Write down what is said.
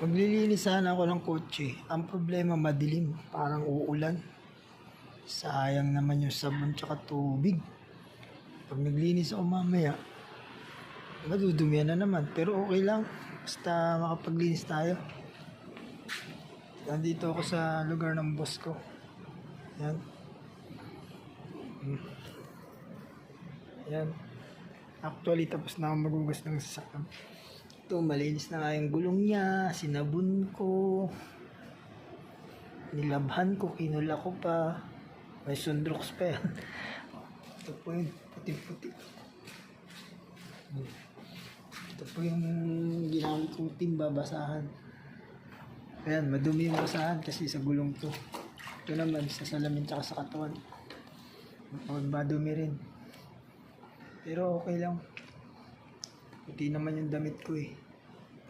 Maglilinis sana ako ng kotse. Ang problema madilim, parang uulan. Sayang naman yung sabon tsaka tubig. Pag naglinis ako mamaya, madudumihan na naman. Pero okay lang, basta makapaglinis tayo. Nandito ako sa lugar ng boss ko. Yan. Yan. Actually, tapos na ako magugas ng sasakyan. Ito, malinis na nga yung gulong niya. Sinabon ko. Nilabhan ko, kinula ko pa. May sundrox pa yan. Ito po yung puti-puti. Ito po yung ginamit kong timba, basahan. Ayan, madumi yung basahan kasi sa gulong to. Ito naman, sa salamin tsaka sa katawan. Madumi rin. Pero okay lang. Puti naman yung damit ko eh.